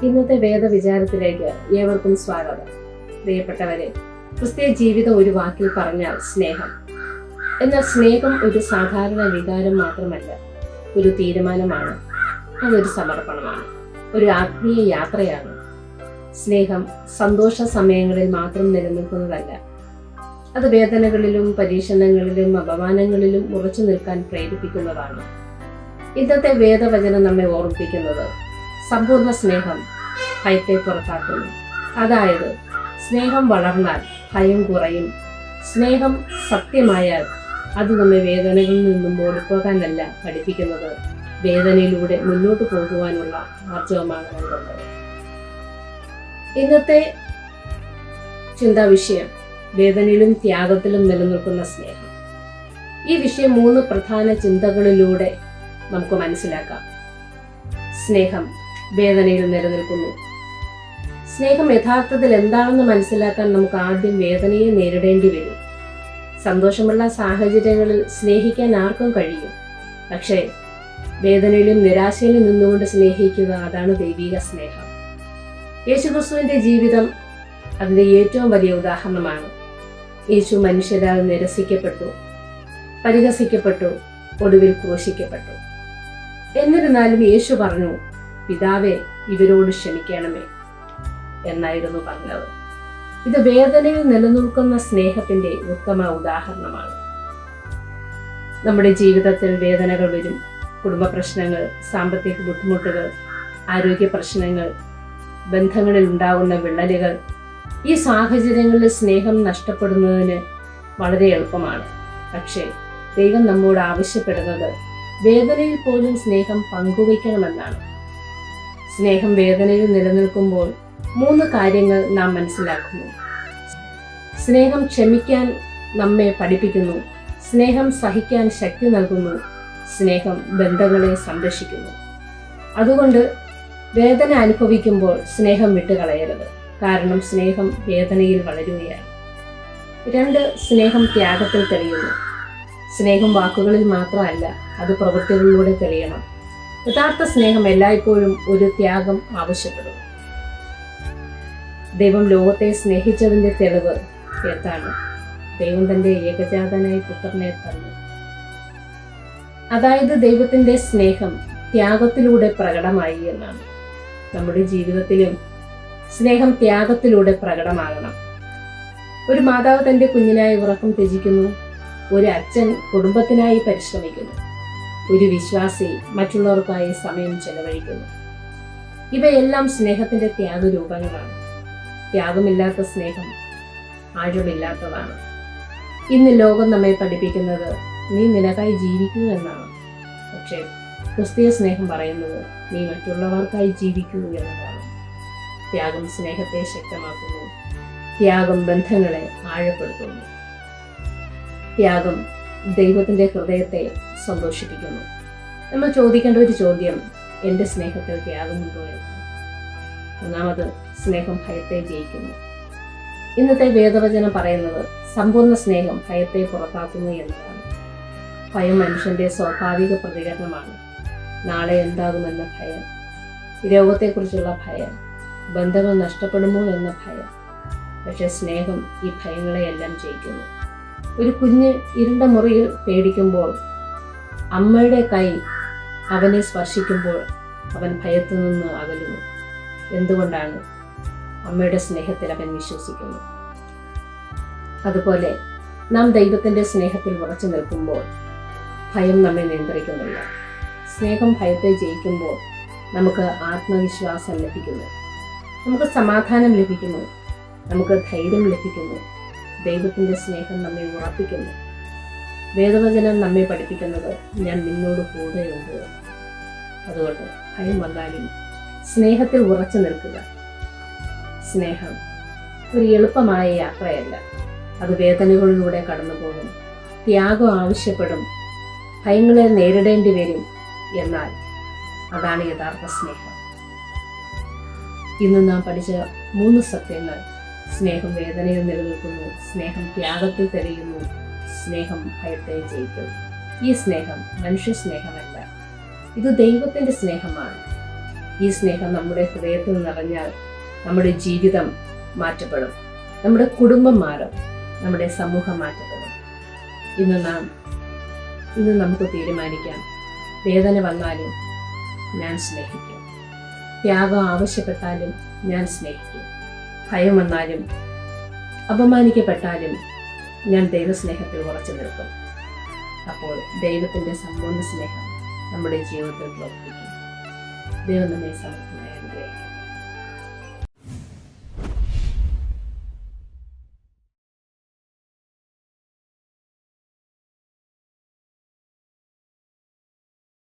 ഇന്നത്തെ വേദവിചാരത്തിലേക്ക് ഏവർക്കും സ്വാഗതം. പ്രിയപ്പെട്ടവരെ, ക്രിസ്തീയ ജീവിതം ഒരു വാക്കിൽ പറഞ്ഞാൽ സ്നേഹം. എന്നാൽ സ്നേഹം ഒരു സാധാരണ വികാരം മാത്രമല്ല, ഒരു തീരുമാനമാണ്, അതൊരു സമർപ്പണമാണ്, ഒരു ആത്മീയ യാത്രയാണ്. സ്നേഹം സന്തോഷ സമയങ്ങളിൽ മാത്രം നിലനിൽക്കുന്നതല്ല, അത് വേദനകളിലും പരീക്ഷണങ്ങളിലും അപമാനങ്ങളിലും ഉറച്ചു നിൽക്കാൻ പ്രേരിപ്പിക്കുന്നതാണ്. ഇന്നത്തെ വേദവചനം നമ്മെ ഓർമ്മിപ്പിക്കുന്നത് സമ്പൂർണ്ണ സ്നേഹം ഭയത്തെ പുറത്താക്കുന്നു. അതായത്, സ്നേഹം വളർന്നാൽ ഭയം കുറയും. സ്നേഹം സത്യമായാൽ അത് നമ്മെ വേദനകളിൽ നിന്നും ഓടിപ്പോകാനല്ല പഠിപ്പിക്കുന്നത്, വേദനയിലൂടെ മുന്നോട്ട് പോകുവാനുള്ള മാർജവമാണ് നൽകുന്നത്. ഇന്നത്തെ ചിന്താവിഷയം വേദനയിലും ത്യാഗത്തിലും നിലനിൽക്കുന്ന സ്നേഹം. ഈ വിഷയം 3 പ്രധാന ചിന്തകളിലൂടെ നമുക്ക് മനസ്സിലാക്കാം. സ്നേഹം വേദനയിൽ നിലനിൽക്കുന്നു. സ്നേഹം യഥാർത്ഥത്തിൽ എന്താണെന്ന് മനസ്സിലാക്കാൻ നമുക്ക് ആദ്യം വേദനയെ നേരിടേണ്ടി വരും. സന്തോഷമുള്ള സാഹചര്യങ്ങളിൽ സ്നേഹിക്കാൻ ആർക്കും കഴിയും. പക്ഷേ വേദനയിലും നിരാശയിലും നിന്നുകൊണ്ട് സ്നേഹിക്കുക, അതാണ് ദൈവിക സ്നേഹം. യേശുക്രിസ്തുവിന്റെ ജീവിതം അതിന്റെ ഏറ്റവും വലിയ ഉദാഹരണമാണ്. യേശു മനുഷ്യരാൽ നിരസിക്കപ്പെട്ടു, പരിഹസിക്കപ്പെട്ടു, ഒടുവിൽ ക്രൂശിക്കപ്പെട്ടു. എന്നിരുന്നാലും യേശു പറഞ്ഞു, പിതാവേ, ഇവരോട് ക്ഷമിക്കണമേ എന്നായിരുന്നു പറഞ്ഞത്. ഇത് വേദനയിൽ നിലനിൽക്കുന്ന സ്നേഹത്തിന്റെ ഉത്തമ ഉദാഹരണമാണ്. നമ്മുടെ ജീവിതത്തിൽ വേദനകൾ വരും. കുടുംബ പ്രശ്നങ്ങൾ, സാമ്പത്തിക ബുദ്ധിമുട്ടുകൾ, ആരോഗ്യ പ്രശ്നങ്ങൾ, ബന്ധങ്ങളിൽ ഉണ്ടാകുന്ന വിള്ളലുകൾ. ഈ സാഹചര്യങ്ങളിൽ സ്നേഹം നഷ്ടപ്പെടുന്നതിന് വളരെ എളുപ്പമാണ്. പക്ഷേ ദൈവം നമ്മോട് ആവശ്യപ്പെടുന്നത് വേദനയിൽ പോലും സ്നേഹം പങ്കുവയ്ക്കണമെന്നാണ്. സ്നേഹം വേദനയിൽ നിലനിൽക്കുമ്പോൾ 3 കാര്യങ്ങൾ നാം മനസ്സിലാക്കുന്നു. സ്നേഹം ക്ഷമിക്കാൻ നമ്മെ പഠിപ്പിക്കുന്നു. സ്നേഹം സഹിക്കാൻ ശക്തി നൽകുന്നു. സ്നേഹം ബന്ധങ്ങളെ സംരക്ഷിക്കുന്നു. അതുകൊണ്ട് വേദന അനുഭവിക്കുമ്പോൾ സ്നേഹം വിട്ടുകളയരുത്. കാരണം സ്നേഹം വേദനയിൽ വളരുകയാണ്. 2, സ്നേഹം ത്യാഗത്തിൽ തെളിയുന്നു. സ്നേഹം വാക്കുകളിൽ മാത്രമല്ല, അത് പ്രവൃത്തികളിലൂടെ തെളിയണം. യഥാർത്ഥ സ്നേഹം എല്ലായ്പ്പോഴും ഒരു ത്യാഗം ആവശ്യപ്പെടും. ദൈവം ലോകത്തെ സ്നേഹിച്ചതിന്റെ തെളിവ് എന്താണ്? ദൈവം തന്റെ ഏകജാതനായ പുത്രനെ തന്നു. അതായത് ദൈവത്തിന്റെ സ്നേഹം ത്യാഗത്തിലൂടെ പ്രകടമായി എന്നാണ്. നമ്മുടെ ജീവിതത്തിലും സ്നേഹം ത്യാഗത്തിലൂടെ പ്രകടമാകണം. ഒരു മാതാവ് തന്റെ കുഞ്ഞിനായി ഉറക്കം ത്യജിക്കുന്നു. ഒരു അച്ഛൻ കുടുംബത്തിനായി പരിശ്രമിക്കുന്നു. ഒരു വിശ്വാസി മറ്റുള്ളവർക്കായി സമയം ചെലവഴിക്കുന്നു. ഇവയെല്ലാം സ്നേഹത്തിന്റെ ത്യാഗരൂപങ്ങളാണ്. ത്യാഗമില്ലാത്ത സ്നേഹം ആഴമില്ലാത്തതാണ്. ഇന്ന് ലോകം നമ്മെ പഠിപ്പിക്കുന്നത് നീ നിനക്കായി ജീവിക്കൂ എന്നാണ്. പക്ഷേ ക്രിസ്തീയ സ്നേഹം പറയുന്നത് നീ മറ്റുള്ളവർക്കായി ജീവിക്കൂ എന്നതാണ്. ത്യാഗം സ്നേഹത്തെ ശക്തമാക്കുന്നു. ത്യാഗം ബന്ധങ്ങളെ ആഴപ്പെടുത്തുന്നു. ത്യാഗം ദൈവത്തിന്റെ ഹൃദയത്തെ സന്തോഷിപ്പിക്കുന്നു. നമ്മൾ ചോദിക്കേണ്ട ഒരു ചോദ്യം, എൻ്റെ സ്നേഹത്തിൽ ത്യാഗമുണ്ടോ എന്ന്. ഒന്നാമത്, സ്നേഹം ഭയത്തെ ജയിക്കുന്നു. ഇന്നത്തെ വേദവചനം പറയുന്നത് സമ്പൂർണ്ണ സ്നേഹം ഭയത്തെ പുറത്താക്കുന്നു എന്നതാണ്. ഭയം മനുഷ്യന്റെ സ്വാഭാവിക പ്രതികരണമാണ്. നാളെ എന്താകുമെന്ന ഭയം, രോഗത്തെക്കുറിച്ചുള്ള ഭയം, ബന്ധങ്ങൾ നഷ്ടപ്പെടുമോ എന്ന ഭയം. പക്ഷെ സ്നേഹം ഈ ഭയങ്ങളെയെല്ലാം ജയിക്കുന്നു. ഒരു കുഞ്ഞ് ഇരുണ്ട മുറിയിൽ പേടിക്കുമ്പോൾ അമ്മയുടെ കൈ അവനെ സ്പർശിക്കുമ്പോൾ അവൻ ഭയത്തു നിന്ന് അകലുന്നു. എന്തുകൊണ്ടാണ്? അമ്മയുടെ സ്നേഹത്തിൽ അവൻ വിശ്വസിക്കുന്നു. അതുപോലെ നാം ദൈവത്തിന്റെ സ്നേഹത്തിൽ ഉറച്ചു നിൽക്കുമ്പോൾ ഭയം നമ്മെ നിയന്ത്രിക്കുന്നില്ല. സ്നേഹം ഭയത്തെ ജയിക്കുമ്പോൾ നമുക്ക് ആത്മവിശ്വാസം ലഭിക്കുന്നു, നമുക്ക് സമാധാനം ലഭിക്കുന്നു, നമുക്ക് ധൈര്യം ലഭിക്കുന്നു. ദൈവത്തിന്റെ സ്നേഹം നമ്മെ ഉറപ്പിക്കുന്നു. വേദവചനം നമ്മെ പഠിപ്പിക്കുന്നത് ഞാൻ നിന്നോട് കൂടെയുണ്ട്. അതുകൊണ്ട് ഭയം വന്നാലും സ്നേഹത്തിൽ ഉറച്ചു നിൽക്കുക. സ്നേഹം ഒരു എളുപ്പമായ യാത്രയല്ല, അത് വേദനകളിലൂടെ കടന്നു പോകും. ത്യാഗം ആവശ്യപ്പെടും, ഭയങ്ങളെ നേരിടേണ്ടി വരും. എന്നാൽ അതാണ് യഥാർത്ഥ സ്നേഹം. ഇന്ന് നാം പഠിച്ച 3 സത്യങ്ങൾ: സ്നേഹം വേദനയിൽ നിലനിൽക്കുന്നു, സ്നേഹം ത്യാഗത്തിൽ തെളിയുന്നു, സ്നേഹം ഭയത്തെ ജയിക്കുന്നു. ഈ സ്നേഹം മനുഷ്യ സ്നേഹമല്ല, ഇത് ദൈവത്തിന്റെ സ്നേഹമാണ്. ഈ സ്നേഹം നമ്മുടെ ഹൃദയത്തിൽ നിറഞ്ഞാൽ നമ്മുടെ ജീവിതം മാറ്റപ്പെടും, നമ്മുടെ കുടുംബം മാറും, നമ്മുടെ സമൂഹം മാറ്റപ്പെടും. ഇന്ന് നമുക്ക് തീരുമാനിക്കാം, വേദന വന്നാലും ഞാൻ സ്നേഹിക്കും, ത്യാഗം ആവശ്യപ്പെട്ടാലും ഞാൻ സ്നേഹിക്കും, ഭയം വന്നാലും അപമാനിക്കപ്പെട്ടാലും ഞാൻ ദൈവസ്നേഹത്തിൽ ഉറച്ചു നിൽക്കും. അപ്പോൾ ദൈവത്തിൻ്റെ സമ്പൂർണ്ണ സ്നേഹം നമ്മുടെ ജീവിതത്തിൽ പ്രവർത്തിക്കും. ദൈവം നമ്മെ സമർത്ഥമായി അനുഗ്രഹിക്കും.